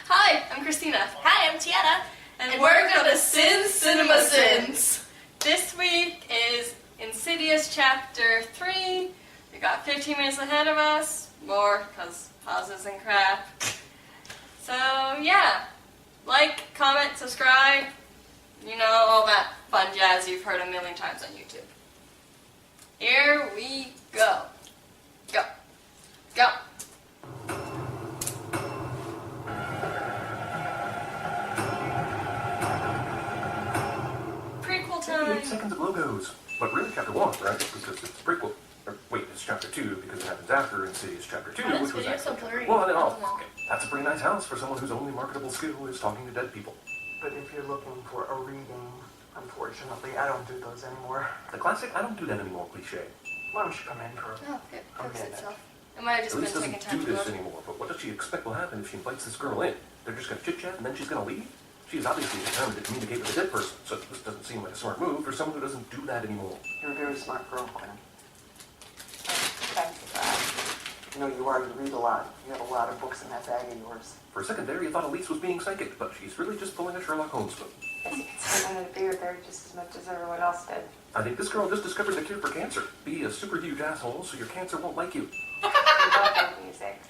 Hi, I'm Christina. Hi, I'm Tiana. And we're gonna sin CinemaSins. This week is Insidious Chapter 3. We got 15 minutes ahead of us. More, because pauses and crap. So, yeah. Like, comment, subscribe. You know, all that fun jazz you've heard a million times on YouTube. Here we go. Go. Go. Prequel time. 8 seconds of logos. But really chapter 1, right? Because it's prequel. Or, wait, it's chapter 2 because it happens after Insidious chapter 2, which was actually... so blurry. Well, okay. That's a pretty nice house for someone whose only marketable skill is talking to dead people. But if you're looking for a reading, unfortunately, I don't do those anymore. The classic, I don't do that anymore cliche. Why don't you come in for Oh, it a cooks minute? itself. It might have just been Elise taking doesn't time do to this load. anymore, but what does she expect will happen if she invites this girl in? They're just going to chit-chat and then she's going to leave? She is obviously determined to communicate with a dead person, so this doesn't seem like a smart move for someone who doesn't do that anymore. You're a very smart girl, Quinn. Thanks for that. You know, you already read a lot. You have a lot of books in that bag of yours. For a second there, you thought Elise was being psychic, but she's really just pulling a Sherlock Holmes spoon. I wanted to be with her just as much as everyone else did. I think this girl just discovered the cure for cancer. Be a super huge asshole so your cancer won't like you. We both love music.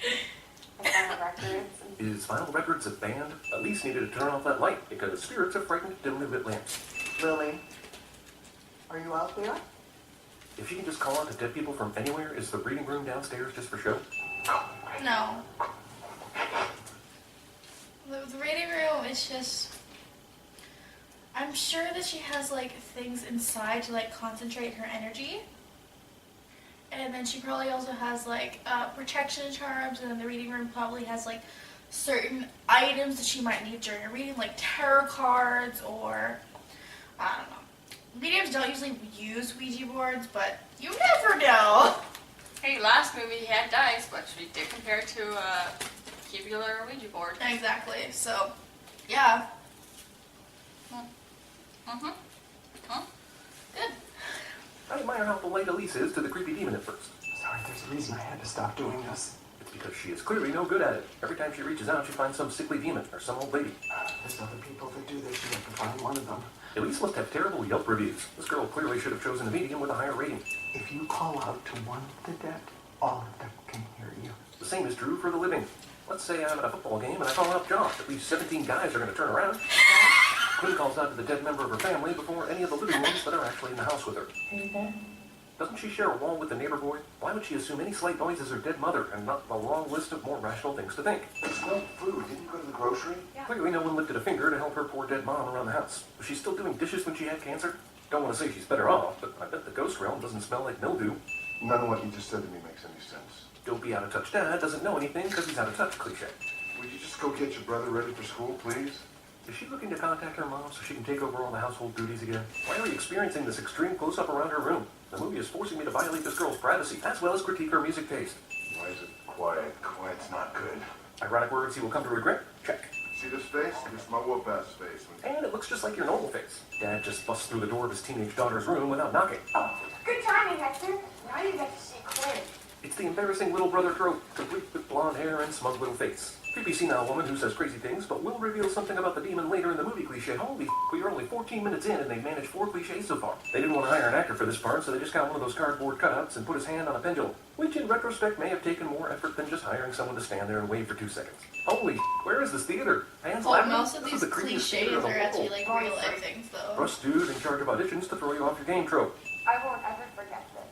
And vinyl records. And Is Vinyl Records a band? Elise needed to turn off that light because spirits are frightened dimly lit lamps. Lily, are you out there? If she can just call out to dead people from anywhere, is the reading room downstairs just for show? No. The reading room is just... I'm sure that she has, like, things inside to, like, concentrate her energy. And then she probably also has, like, protection charms, and then the reading room probably has, like, certain items that she might need during a reading, like tarot cards or, I don't know. Mediums don't usually use Ouija boards, but you never know. Hey, last movie he had dice, but we did compare to a cubular Ouija board. Exactly, so, yeah. Good. I admire how polite Elise is to the creepy demon at first. Sorry, there's a reason I had to stop doing this. It's because she is clearly no good at it. Every time she reaches out, she finds some sickly demon or some old lady. There's other people that do this. You have to find one of them. Elise must have terrible Yelp reviews. This girl clearly should have chosen a medium with a higher rating. If you call out to one of the dead, all of them can hear you. The same is true for the living. Let's say I'm at a football game and I call out Josh. At least 17 guys are going to turn around. Quinn calls out to the dead member of her family before any of the living ones that are actually in the house with her. Hey there. Doesn't she share a wall with the neighbor boy? Why would she assume any slight noise is her dead mother and not a long list of more rational things to think? It's no food. Didn't you go to the grocery? Clearly no one lifted a finger to help her poor dead mom around the house. Was she still doing dishes when she had cancer? Don't want to say she's better off, but I bet the ghost realm doesn't smell like mildew. None of what you just said to me makes any sense. Don't be out-of-touch dad doesn't know anything because he's out-of-touch cliche. Would you just go get your brother ready for school, please? Is she looking to contact her mom so she can take over all the household duties again? Why are we experiencing this extreme close-up around her room? The movie is forcing me to violate this girl's privacy, as well as critique her music taste. Why is it quiet? Quiet's not good. Ironic words he will come to regret? Check. See this face? This is my whoop-ass face. And it looks just like your normal face. Dad just busts through the door of his teenage daughter's room without knocking. Good timing, Hector. Now you get to see Quinn. It's the embarrassing little brother trope, complete with blonde hair and smug little face. Creepy senile woman who says crazy things, but will reveal something about the demon later in the movie cliche. Holy f***, we are only 14 minutes in and they've managed 4 cliches so far. They didn't want to hire an actor for this part, so they just got one of those cardboard cutouts and put his hand on a pendulum, which in retrospect may have taken more effort than just hiring someone to stand there and wave for 2 seconds. Holy f***, where is this theater? Hands Well, laughing? most of This these is the creepiest theater cliches in the are actually, world. like, real life things, though. Russ dude in charge of auditions to throw you off your game trope. I won't ever forget this.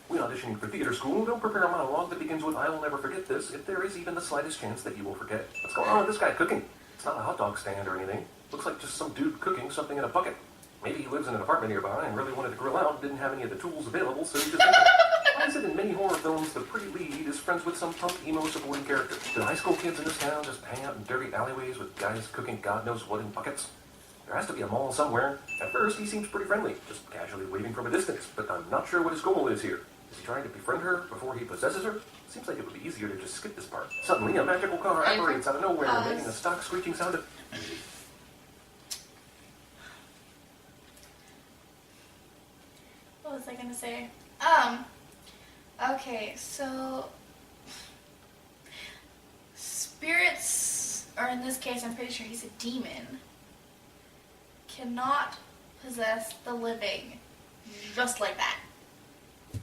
When auditioning for theater school, don't prepare a monologue that begins with "I'll never forget this" if there is even the slightest chance that you will forget it. What's going on with this guy cooking? It's not a hot dog stand or anything. Looks like just some dude cooking something in a bucket. Maybe he lives in an apartment nearby and really wanted to grill out, didn't have any of the tools available, so he just ate it. Why is it in many horror films the pretty lead is friends with some punk emo supporting character? Do high school kids in this town just hang out in dirty alleyways with guys cooking God knows what in buckets? There has to be a mall somewhere. At first, he seems pretty friendly, just casually waving from a distance, but I'm not sure what his goal is here. Is he trying to befriend her before he possesses her? Seems like it would be easier to just skip this part. Suddenly, a magical car apparates out of nowhere, making a stock screeching sound of... What was I gonna say? Okay, so spirits or in this case, I'm pretty sure he's a demon, cannot possess the living just like that.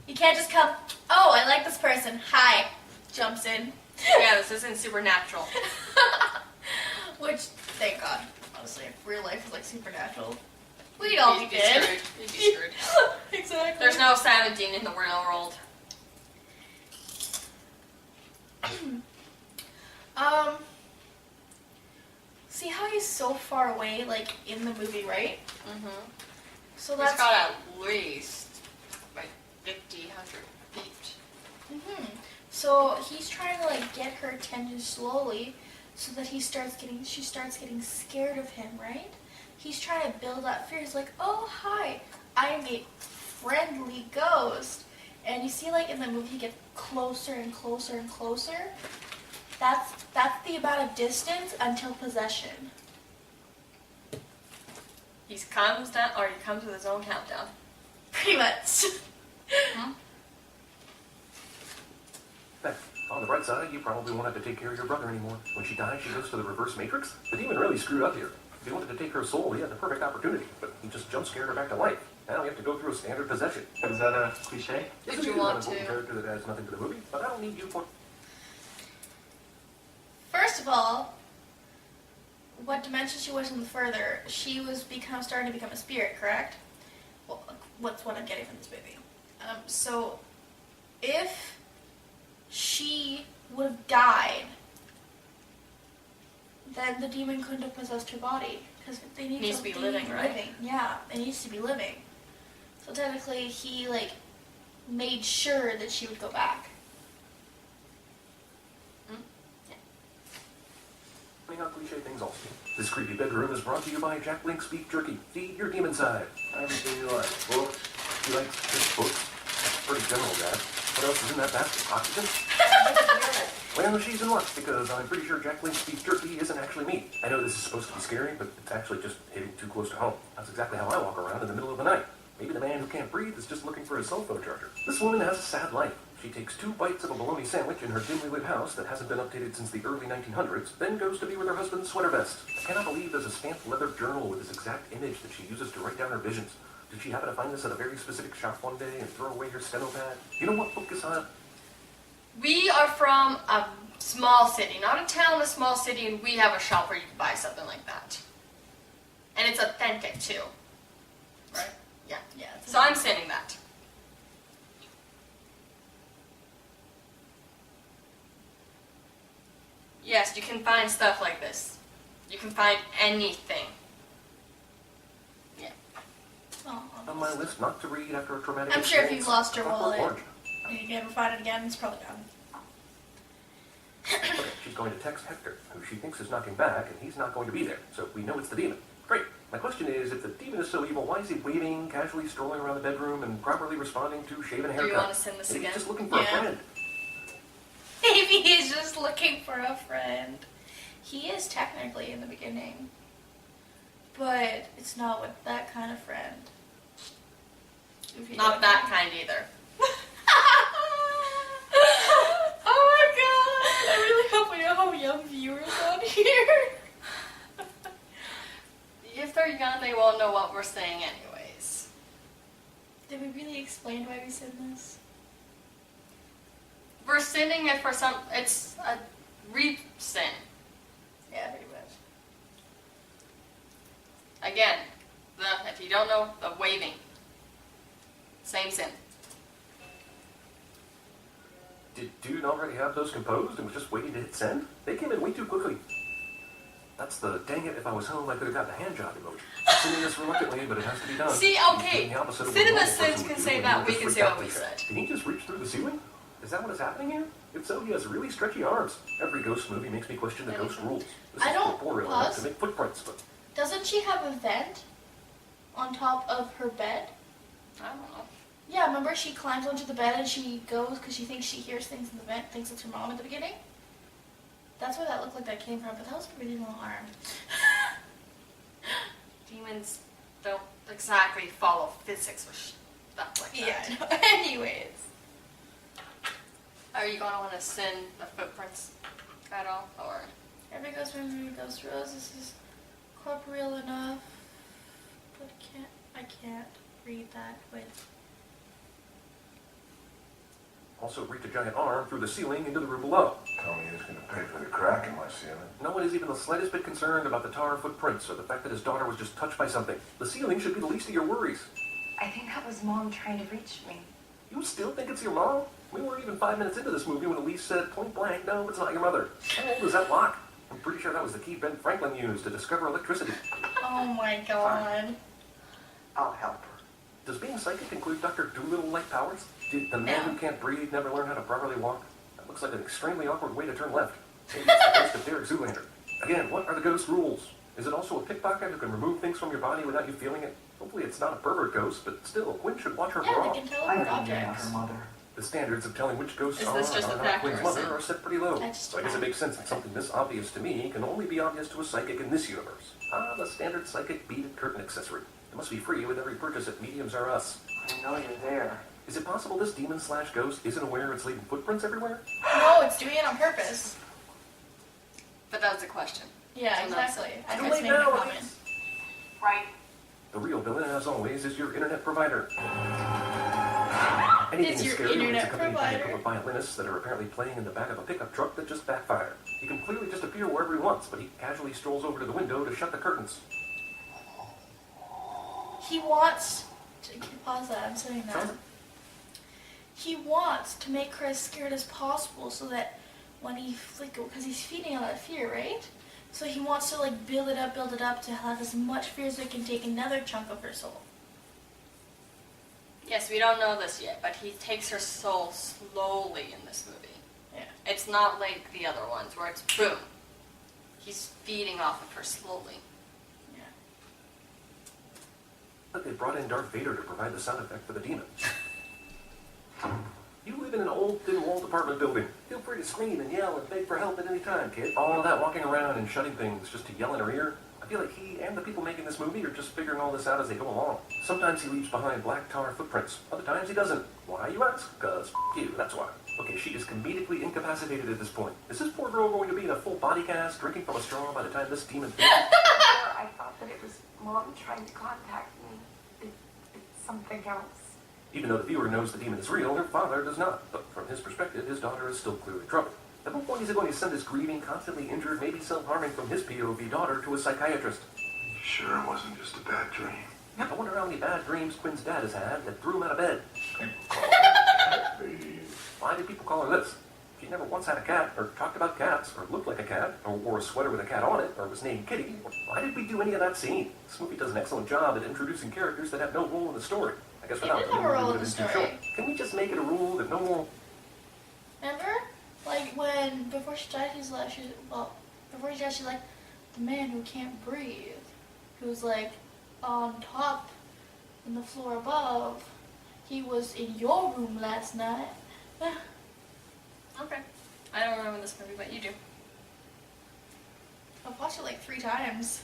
You can't just come, oh, I like this person, hi, jumps in. Yeah, this isn't supernatural. Which, thank God, honestly, if real life was like supernatural, we'd all be You'd be dead. screwed. You'd be screwed. Exactly. There's no Silent Dean in the real world. See how he's so far away, like, in the movie, right? Mm-hmm. So He's that's... got at least, like, 50, 100 feet. Mm-hmm. So he's trying to, like, get her attention slowly so that she starts getting scared of him, right? He's trying to build that fear. He's like, oh, hi, I am a friendly ghost. And you see, like, in the movie, he gets closer and closer and closer. That's the amount of distance until possession. He comes with his own countdown. Pretty much. Hmm? Hey, on the bright side, you probably won't have to take care of your brother anymore. When she dies, she goes to the reverse matrix. The demon really screwed up here. If he wanted to take her soul, he had the perfect opportunity, but he just jump scared her back to life. Now we have to go through a standard possession. Is that a cliche? Did This you is an want important to? character that adds nothing to the movie, but I don't need you for... First of all, what dimension she was in the further, she was starting to become a spirit, correct? Well, what's what I'm getting from this movie. So, if she would have died, then the demon couldn't have possessed her body. Because they need Needs to be living, right? Yeah, it needs to be living. So technically, he, like, made sure that she would go back. How cliche things also. This creepy bedroom is brought to you by Jack Link's Beef Jerky. Feed your demon side. Everything you like. Books. He likes just books. That's pretty general, Dad. What else is in that basket? Oxygen? Well, she's in luck, because I'm pretty sure Jack Link's Beef Jerky isn't actually meat. I know this is supposed to be scary, but it's actually just hitting too close to home. That's exactly how I walk around in the middle of the night. Maybe the man who can't breathe is just looking for his cell phone charger. This woman has a sad life. She takes 2 bites of a bologna sandwich in her dimly lit house that hasn't been updated since the early 1900s, then goes to be with her husband's sweater vest. I cannot believe there's a stamped leather journal with this exact image that she uses to write down her visions. Did she happen to find this at a very specific shop one day and throw away her steno pad? You know what book is on? We are from a small city, not a town, a small city, and we have a shop where you can buy something like that. And it's authentic, too. Right? Yeah. Yeah. So I'm sending that. Yes, you can find stuff like this. You can find anything. Yeah. On my list not to read after a traumatic I'm sure if experience. you've lost your Clockwork wallet, Orange. and you ever find it again, it's probably gone. Okay, she's going to text Hector, who she thinks is knocking back, and he's not going to be there, so we know it's the demon. Great. My question is, if the demon is so evil, why is he waving, casually strolling around the bedroom, and properly responding to shave and Do haircut? you want to send this Maybe again? he's just looking for Yeah. a friend. Maybe he's just looking for a friend. He is technically in the beginning, but it's not with that kind of friend. If you Not don't that know. kind either. Oh my god! I really hope we have young viewers on here. If they're young, they won't know what we're saying anyways. Did we really explain why we said this? We're sending it for it's a re-sin. Yeah, pretty much. Again, if you don't know, the waving. Same sin. Did dude already have those composed and was just waiting to hit send? They came in way too quickly. That's the dang it, if I was home, I could have got the hand job emoji. I'm sending this reluctantly, but it has to be done. See, He's okay, doing the opposite of what a normal CinemaSins person can would do, say and that, he we just can freaked say out what we like that. said. Can he just reach through the ceiling? Is that what is happening here? If so, he has really stretchy arms. Every ghost movie makes me question the ghost rules. This I is don't- corporeal enough pause. to make footprints, but Doesn't she have a vent on top of her bed? I don't know. Yeah, remember she climbs onto the bed and she goes because she thinks she hears things in the vent, thinks it's her mom at the beginning? That's where that looked like that came from, but that was a really long arm. Demons don't exactly follow physics or stuff like that. Yeah, I know. Anyways. Are you going to want to send the footprints at all? Or Every ghost memory goes through us. This is corporeal enough, but I can't read that with. Also reach a giant arm through the ceiling into the room below. Tell me who's going to pay for the crack in my ceiling. No one is even the slightest bit concerned about the tar footprints or the fact that his daughter was just touched by something. The ceiling should be the least of your worries. I think that was Mom trying to reach me. You still think it's your mom? We weren't even 5 minutes into this movie when Elise said point blank, no, it's not your mother. How old is that lock? I'm pretty sure that was the key Ben Franklin used to discover electricity. Oh my god. I'll help her. Does being psychic include Dr. Doolittle-like powers? Did the man No. who can't breathe never learn how to properly walk? That looks like an extremely awkward way to turn left. Maybe it's the ghost of Derek Zoolander. Again, what are the ghost rules? Is it also a pickpocket who can remove things from your body without you feeling it? Hopefully it's not a pervert ghost, but still, Quinn should watch her Yeah, bra. they can I teleport didn't objects. her mother. The standards of telling which ghosts Is are this just or a are not fact or Quinn's a mother sin? are set pretty low. I just So I guess it makes sense that something this obvious to me can only be obvious to a psychic in this universe. Ah, the standard psychic beaded curtain accessory. It must be free with every purchase at Mediums R Us. I know you're there. Is it possible this demon/ghost isn't aware it's leaving footprints everywhere? No, it's doing it on purpose. But that was the question. Yeah, So that's- exactly. I Too just late made a now, comment. Elise. Right. The real villain, as always, is your internet provider. Anything It's is your scary when it's internet accompanied by a provider. group of violinists that are apparently playing in the back of a pickup truck that just backfired. He can clearly just appear wherever he wants, but he casually strolls over to the window to shut the curtains. He wants to can you pause that. I'm saying that. Sure. He wants to make her as scared as possible, so that when he because he's feeding on that fear, right? So he wants to like build it up to have as much fear so it can take another chunk of her soul. Yes, we don't know this yet, but he takes her soul slowly in this movie. Yeah. It's not like the other ones where it's boom. He's feeding off of her slowly. Yeah. But they brought in Darth Vader to provide the sound effect for the demons. You live in an old, thin-walled apartment building. Feel free to scream and yell and beg for help at any time, kid. All that walking around and shutting things just to yell in her ear. I feel like he and the people making this movie are just figuring all this out as they go along. Sometimes he leaves behind black tar footprints. Other times he doesn't. Why, you ask? Because you, that's why. Okay, she is comedically incapacitated at this point. Is this poor girl going to be in a full body cast, drinking from a straw by the time this demon finishes? Before I thought that it was Mom trying to contact me. It's something else. Even though the viewer knows the demon is real, her father does not. But from his perspective, his daughter is still clearly troubled. At what point is he going to send his grieving, constantly injured, maybe self-harming from his POV daughter to a psychiatrist? You sure it wasn't just a bad dream? I wonder how many bad dreams Quinn's dad has had that threw him out of bed. Why did people call her this? She never once had a cat, or talked about cats, or looked like a cat, or wore a sweater with a cat on it, or was named Kitty. Why did we do any of that scene? This movie does an excellent job at introducing characters that have no role in the story. I guess It without did them, have a role would in have the been too story. short. Can we just make it a rule that no more... Remember? Like when before she died, before she died, she's like, the man who can't breathe, who's like on top in the floor above. He was in your room last night. Okay. I don't remember this movie, but you do. I've watched it like 3 times.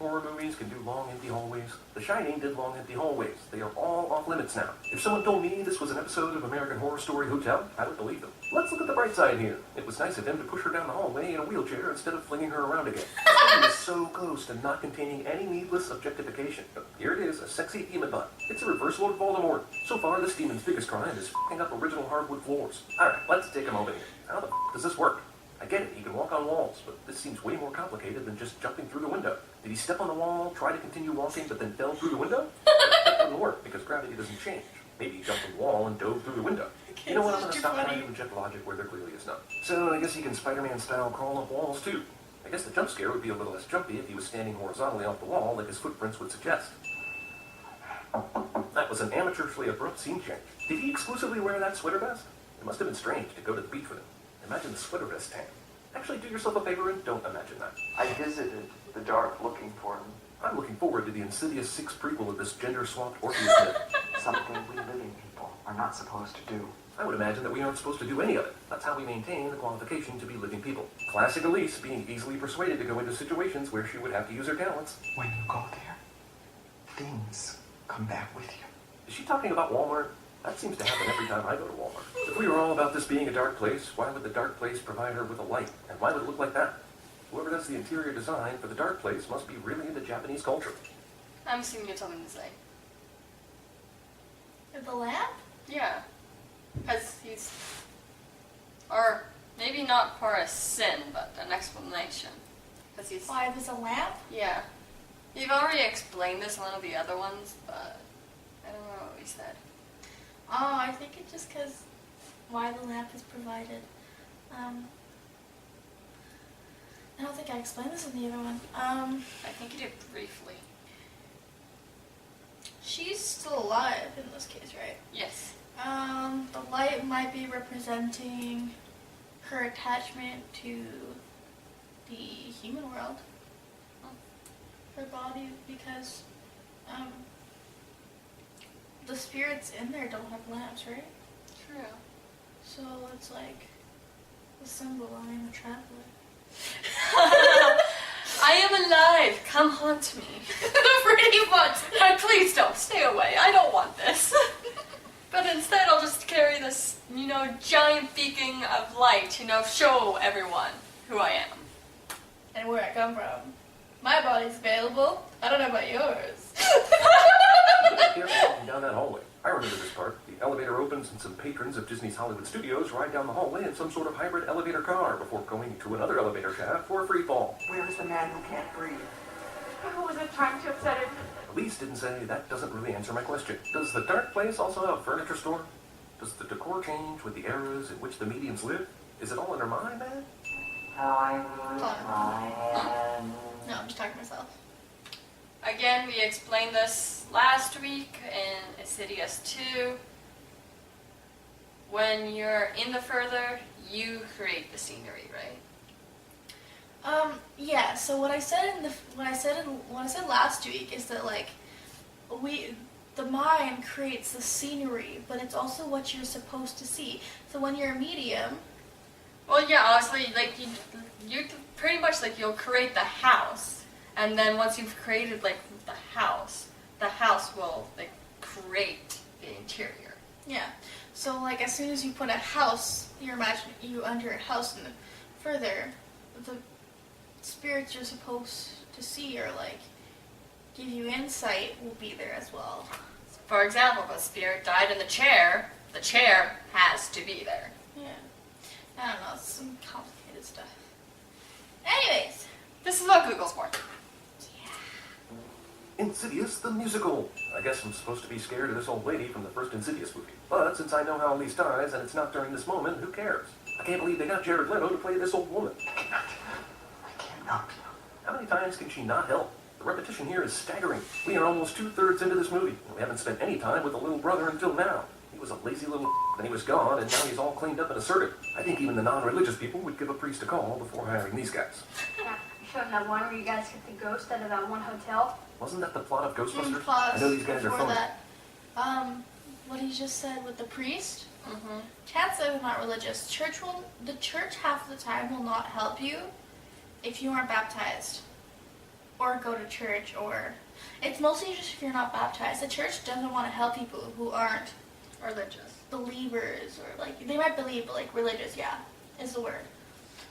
Horror movies can do long, empty hallways. The Shining did long, empty hallways. They are all off limits now. If someone told me this was an episode of American Horror Story Hotel, I would believe them. Let's look at the bright side here. It was nice of him to push her down the hallway in a wheelchair instead of flinging her around again. He was so close to not containing any needless objectification. But here it is, a sexy demon butt. It's a reverse Lord Voldemort. So far, this demon's biggest crime is f***ing up original hardwood floors. Alright, let's take a moment here. How the f*** does this work? I get it, he can walk on walls, but this seems way more complicated than just jumping through the window. Did he step on the wall, try to continue walking, but then fell through the window? That doesn't work, because gravity doesn't change. Maybe he jumped on the wall and dove through the window. You know what, I'm going to stop trying to inject logic where there clearly is none. So I guess he can Spider-Man style crawl up walls too. I guess the jump scare would be a little less jumpy if he was standing horizontally off the wall like his footprints would suggest. That was an amateurishly abrupt scene change. Did he exclusively wear that sweater vest? It must have been strange to go to the beach with him. Imagine the sweater vest tan. Actually, do yourself a favor and don't imagine that. I visited the dark looking for him. I'm looking forward to the Insidious 6 prequel of this gender-swapped Orpheus myth. Something we living people are not supposed to do. I would imagine that we aren't supposed to do any of it. That's how we maintain the qualification to be living people. Classic Elise being easily persuaded to go into situations where she would have to use her talents. When you go there, things come back with you. Is she talking about Walmart? That seems to happen every time I go to Walmart. If we were all about this being a dark place, why would the dark place provide her with a light? And why would it look like that? Whoever does the interior design for the dark place must be really into Japanese culture. I'm assuming you have something to say. With the lamp? Yeah. Because he's... Or maybe not for a sin, but an explanation. Because he's... Why, there's a lamp? Yeah. You've already explained this in one of the other ones, but I don't know what he said. Oh, I think it's just because why the lamp is provided. I don't think I explained this in the other one. I think you did briefly. She's still alive in this case, right? Yes. The light might be representing her attachment to the human world. Her body, because the spirits in there don't have lamps, right? True. So it's like the symbol, I am a traveler. I am alive. Come haunt me. Pretty much. Please don't. Stay away. I don't want this. But instead I'll just carry this, giant beacon of light, show everyone who I am. And where I come from. My body's available. I don't know about yours. Careful walking down that hallway. I remember this part. The elevator opens and some patrons of Disney's Hollywood Studios ride down the hallway in some sort of hybrid elevator car before going to another elevator shaft for a free fall. Where is the man who can't breathe? Who was it trying to upset him? Elise didn't say that doesn't really answer my question. Does the dark place also have a furniture store? Does the decor change with the eras in which the mediums live? Is it all under my bed? How I lose my hand. No, I'm just talking to myself. Again, we explained this last week in Insidious 2. When you're in the further, you create the scenery, right? Yeah. So what I said last week is that the mind creates the scenery, but it's also what you're supposed to see. So when you're a medium, Well, yeah, honestly, you pretty much you'll create the house, and then once you've created the house will create the interior. yeah. So as soon as you put a house, you enter a house, and further, the spirits you're supposed to see or give you insight will be there as well. For example, if a spirit died in the chair has to be there. Yeah. I don't know, it's some complicated stuff. Anyways. This is what Google's for. Insidious the musical. I guess I'm supposed to be scared of this old lady from the first Insidious movie. But since I know how Elise dies and it's not during this moment, who cares? I can't believe they got Jared Leto to play this old woman. I cannot. How many times can she not help? The repetition here is staggering. We are almost 2/3 into this movie, and we haven't spent any time with the little brother until now. He was a lazy little then he was gone, and now he's all cleaned up and assertive. I think even the non-religious people would give a priest a call before hiring these guys. Yeah, you showed that one where you guys get the ghost out of that one hotel. Wasn't that the plot of Ghostbusters? Plus, I know these guys are before phony. that, what he just said with the priest, Mm-hmm. Chad said I'm not religious. The church half the time will not help you if you aren't baptized or go to church, or it's mostly just if you're not baptized. The church doesn't want to help people who aren't Religious. believers, or they might believe, but religious, yeah, is the word.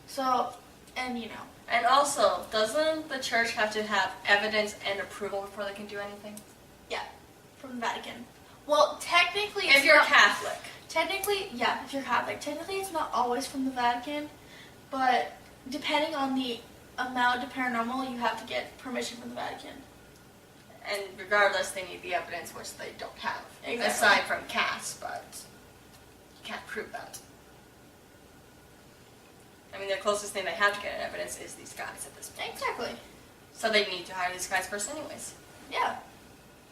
So, and And also, doesn't the church have to have evidence and approval before they can do anything? yeah, from the Vatican. Well, technically, If it's you're not, Catholic. Technically, yeah, if you're Catholic, technically it's not always from the Vatican, but depending on the amount of paranormal, you have to get permission from the Vatican. And regardless, they need the evidence, which they don't have. Exactly. Aside from Cass, but you can't prove that. I mean, the closest thing they have to get evidence is these guys at this point. Exactly. So they need to hire these guys first anyways. Yeah.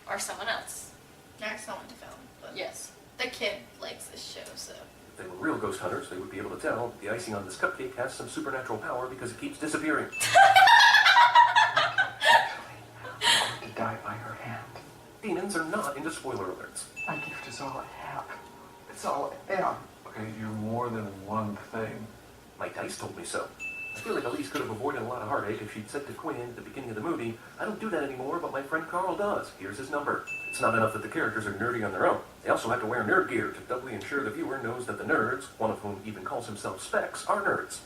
Or someone else. There's someone to film, but Yes. the kid likes this show, so. If they were real ghost hunters, they would be able to tell that the icing on this cupcake has some supernatural power because it keeps disappearing. To die by her hand. Demons are not into spoiler alerts. My gift is all I have. It's all I am. Okay, you're more than one thing. Mike Tice told me so. I feel like Elise could have avoided a lot of heartache if she'd said to Quinn at the beginning of the movie, I don't do that anymore, but my friend Carl does. Here's his number. It's not enough that the characters are nerdy on their own. They also have to wear nerd gear to doubly ensure the viewer knows that the nerds, one of whom even calls himself Specs, are nerds.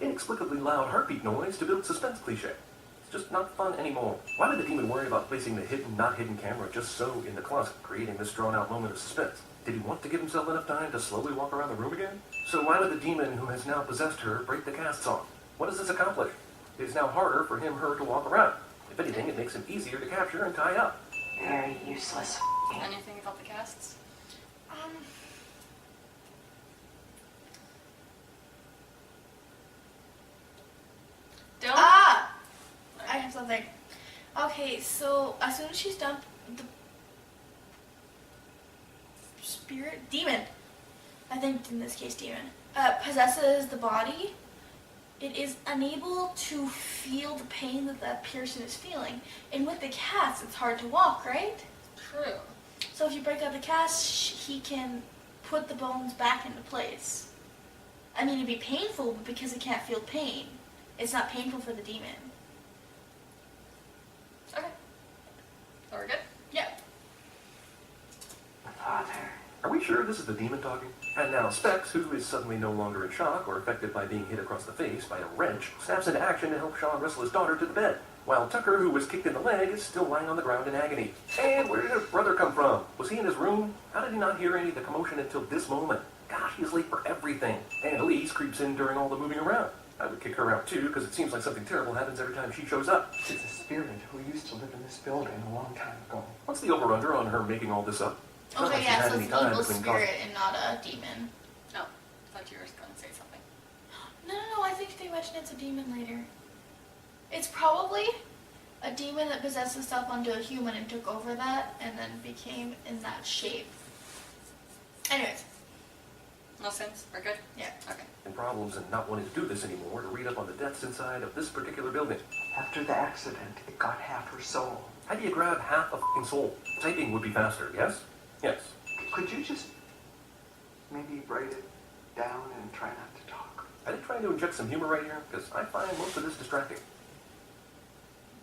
inexplicably loud heartbeat noise to build suspense cliche. It's just not fun anymore. Why would the demon worry about placing the hidden, not hidden camera just so in the closet, creating this drawn-out moment of suspense? Did he want to give himself enough time to slowly walk around the room again? So why would the demon who has now possessed her break the casts off? What does this accomplish? It is now harder for her to walk around. If anything, it makes him easier to capture and tie up. Very useless. Anything about the casts? Don't. I have something. Okay, so as soon as she's done, the demon, I think in this case demon, possesses the body, it is unable to feel the pain that that person is feeling. And with the cast, it's hard to walk, right? True. So if you break up the cast, he can put the bones back into place. I mean, it'd be painful, but because it can't feel pain, it's not painful for the demon. Okay. So we're good? Yep. Father. Are we sure this is the demon talking? And now Specs, who is suddenly no longer in shock or affected by being hit across the face by a wrench, snaps into action to help Sean wrestle his daughter to the bed, while Tucker, who was kicked in the leg, is still lying on the ground in agony. And where did his brother come from? Was he in his room? How did he not hear any of the commotion until this moment? Gosh, he is late for everything. And Elise creeps in during all the moving around. I would kick her out too, because it seems like something terrible happens every time she shows up. She's a spirit who used to live in this building a long time ago. What's the over-under on her making all this up? It's not Okay, like she's yeah, had so any it's time evil between spirit and not a demon. Oh, I thought you were going to say something. No, I think they mention it's a demon later. It's probably a demon that possessed itself onto a human and took over that and then became in that shape. Anyways. No sense? We're good? Yeah. Okay. And problems and not wanting to do this anymore to read up on the deaths inside of this particular building. After the accident, it got half her soul. How do you grab half a f***ing soul? Typing would be faster, yes? Yes. Could you just maybe write it down and try not to talk? I did try to inject some humor right here, because I find most of this distracting.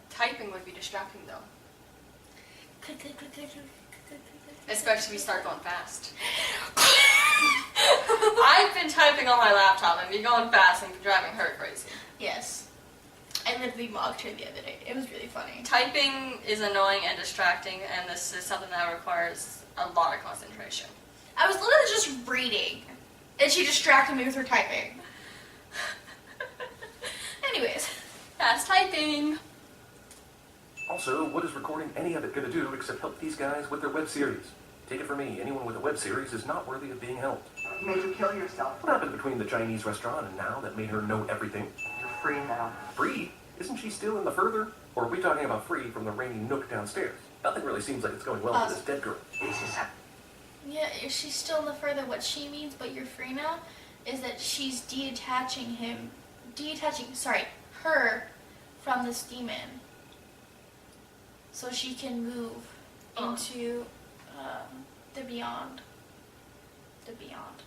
Typing would be distracting though. Especially if you start going fast. I've been typing on my laptop and be going fast and driving her crazy. Yes. I literally mocked her the other day. It was really funny. Typing is annoying and distracting, and this is something that requires a lot of concentration. I was literally just reading, and she distracted me with her typing. Anyways. Fast typing! Also, what is recording any of it going to do except help these guys with their web series? Take it from me, anyone with a web series is not worthy of being helped. Made you kill yourself. What happened between the Chinese restaurant and now that made her know everything? You're free now. Free? Isn't she still in the further? Or are we talking about free from the rainy nook downstairs? Nothing really seems like it's going well for this dead girl. Yeah, if she's still in the further, what she means, but you're free now, is that she's detaching her from this demon. So she can move into the beyond. The beyond.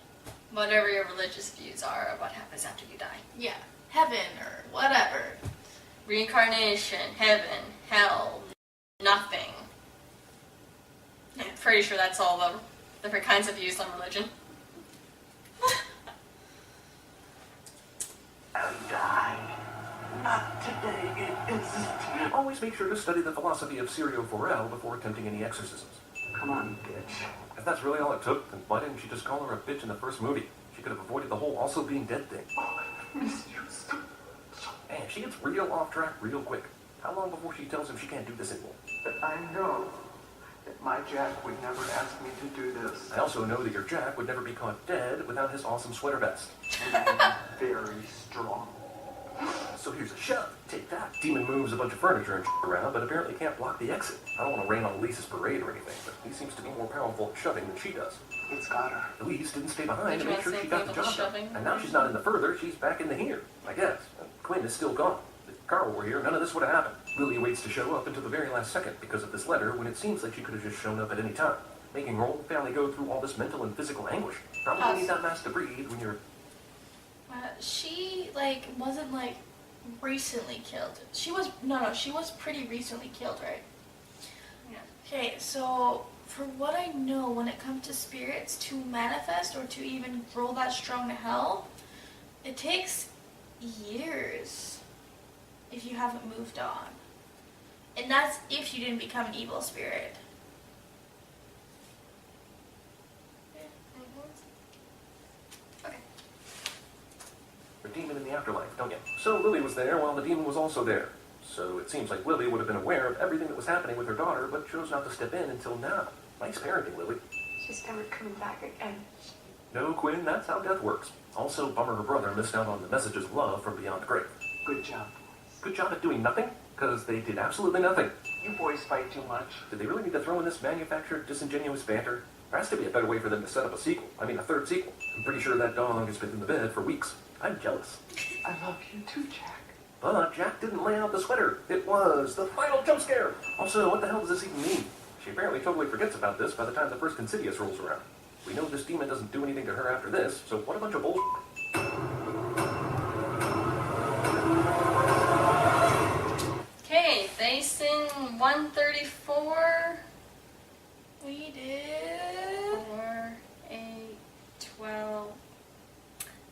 Whatever your religious views are of what happens after you die. Yeah. Heaven or whatever. Reincarnation, heaven, hell, nothing. I'm pretty sure that's all the different kinds of views on religion. And die. Not today, it isn't. Always make sure to study the philosophy of Sirio Forel before attempting any exorcisms. Come on, bitch. If that's really all it took, then why didn't she just call her a bitch in the first movie? She could have avoided the whole also being dead thing. Miss you so. Man, she gets real off track real quick. How long before she tells him she can't do this anymore? But I know that my Jack would never ask me to do this. I also know that your Jack would never be caught dead without his awesome sweater vest. And I'm very strong. So here's a shove. Take that. Demon moves a bunch of furniture and around, but apparently can't block the exit. I don't want to rain on Elise's parade or anything, but he seems to be more powerful at shoving than she does. It's got her. Elise didn't stay behind to Did you make want sure to she say got the anything job about the done. shoving? And now she's not in the further, she's back in the here, I guess. And Quinn is still gone. If Carl were here, none of this would have happened. Lily waits to show up until the very last second because of this letter when it seems like she could have just shown up at any time, making her whole family go through all this mental and physical anguish. Probably need that mask to breathe when you're... She, wasn't, recently killed. She was pretty recently killed, right? Yeah. Okay, so for what I know, when it comes to spirits, to manifest or to even grow that strong to hell, it takes years if you haven't moved on. And that's if you didn't become an evil spirit. Okay. The demon in the afterlife, don't you? So Lily was there while the demon was also there. So it seems like Lily would have been aware of everything that was happening with her daughter, but chose not to step in until now. Nice parenting, Lily. She's never coming back again. No, Quinn, that's how death works. Also, bummer her brother missed out on the messages of love from beyond the grave. Good job, boys. Good job at doing nothing, because they did absolutely nothing. You boys fight too much. Did they really need to throw in this manufactured, disingenuous banter? There has to be a better way for them to set up a sequel. I mean, a third sequel. I'm pretty sure that dog has been in the bed for weeks. I'm jealous. I love you too, Jack. But Jack didn't lay out the sweater. It was the final jump scare. Also, what the hell does this even mean? She apparently totally forgets about this by the time the first Insidious rolls around. We know this demon doesn't do anything to her after this, so what a bunch of bullshit. Okay, Basin 134. We did 4, 8, 12.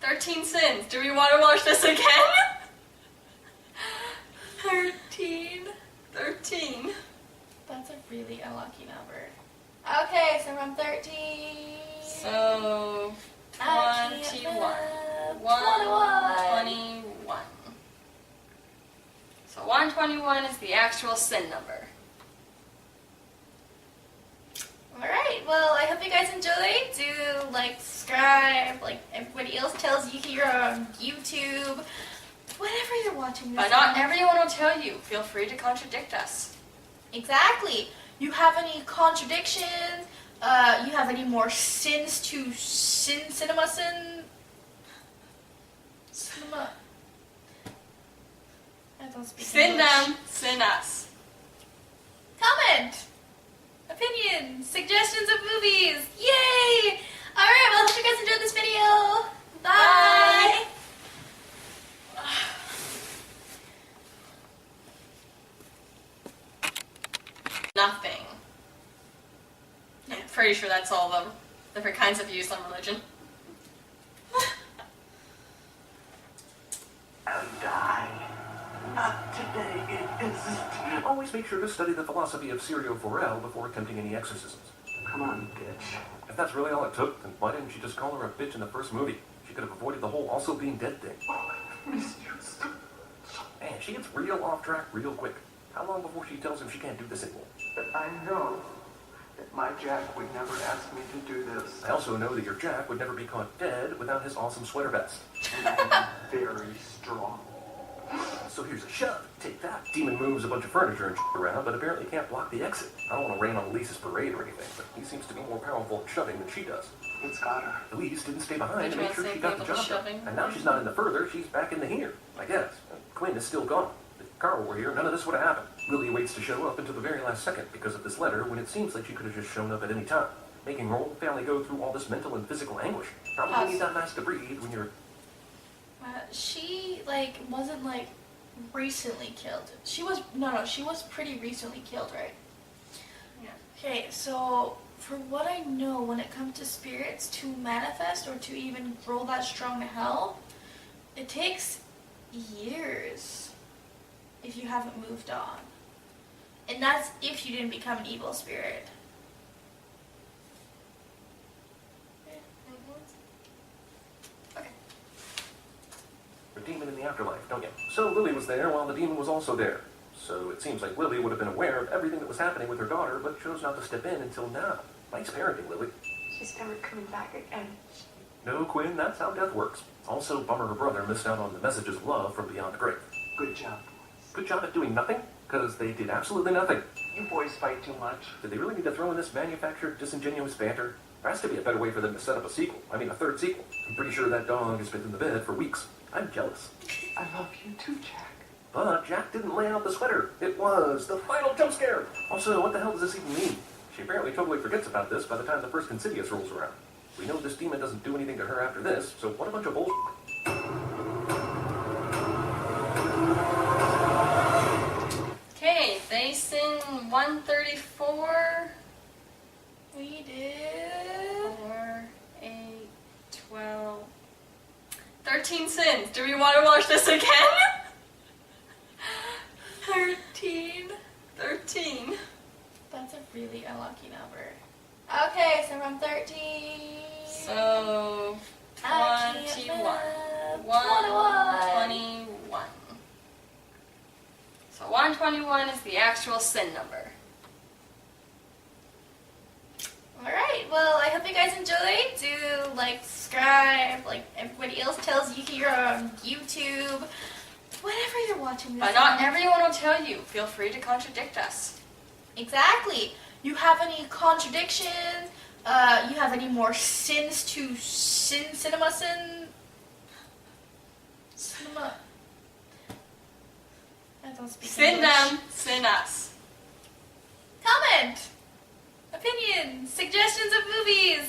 13 sins. Do we want to watch this again? 13. 13. That's a really unlucky number. Okay, so from 13. So, I 21. can't 121. So 121 is the actual sin number. Alright, well, I hope you guys enjoyed. Do like, subscribe, like everybody else tells you here on YouTube. Whatever you're watching this But not on. everyone will tell you. Feel free to contradict us. Exactly. You have any contradictions? You have any more sins to cinema? I don't speak Sin English. them, sin us. Comment, opinions, suggestions of movies. Yay! All right. Well, hope you guys enjoyed this video. Bye. Nothing. I'm pretty sure that's all the different kinds of views on religion. And I. Not today, it isn't. Always make sure to study the philosophy of Sirio Forel before attempting any exorcisms. Come on, bitch. If that's really all it took, then why didn't she just call her a bitch in the first movie? She could have avoided the whole also being dead thing. Oh, I missed you so. Man, she gets real off track real quick. How long before she tells him she can't do this anymore? But I know that my Jack would never ask me to do this. I also know that your Jack would never be caught dead without his awesome sweater vest. And I'm very strong. So here's a shove. Take that. Demon moves a bunch of furniture and shit around, but apparently can't block the exit. I don't want to rain on Elise's parade or anything, but he seems to be more powerful at shoving than she does. It's got her. Elise didn't stay behind Which to make one's sure the she got the people job done. shoving? And now she's not in the further, she's back in the here, I guess. And Quinn is still gone. If Carl were here, none of this would have happened. Lily waits to show up until the very last second because of this letter, when it seems like she could have just shown up at any time, making her whole family go through all this mental and physical anguish. Probably need that mask to breathe when you're... She wasn't recently killed. She was pretty recently killed, right? Yeah. Okay, so from what I know, when it comes to spirits to manifest or to even grow that strong to hell, it takes years if you haven't moved on. And that's if you didn't become an evil spirit. Okay. The demon in the afterlife, don't you? So Lily was there while the demon was also there. So it seems like Lily would have been aware of everything that was happening with her daughter, but chose not to step in until now. Nice parenting, Lily. She's never coming back again. No, Quinn, that's how death works. Also, bummer her brother missed out on the messages of love from beyond the grave. Good job, boys. Good job at doing nothing, because they did absolutely nothing. You boys fight too much. Did they really need to throw in this manufactured, disingenuous banter? There has to be a better way for them to set up a sequel. I mean, a third sequel. I'm pretty sure that dog has been in the bed for weeks. I'm jealous. I love you too, Jack. But Jack didn't lay out the sweater. It was the final jump scare. Also, what the hell does this even mean? She apparently totally forgets about this by the time the first Insidious rolls around. We know this demon doesn't do anything to her after this, so what a bunch of bullshit. Okay, Basin 134. We did 4, 8, 12. 13 13 sins. Do we want to watch this again? 13. 13. That's a really unlucky number. Okay, so from 13. So, I can't 21. math. 121. So 121 is the actual sin number. Alright, well, I hope you guys enjoyed. Do like, subscribe, like everybody else tells you here on YouTube. Whatever you're watching this But not on. everyone will tell you. Feel free to contradict us. Exactly. You have any contradictions? You have any more sins to cinema? I don't speak Sin English. them, sin us. Comment, opinions, suggestions of movies.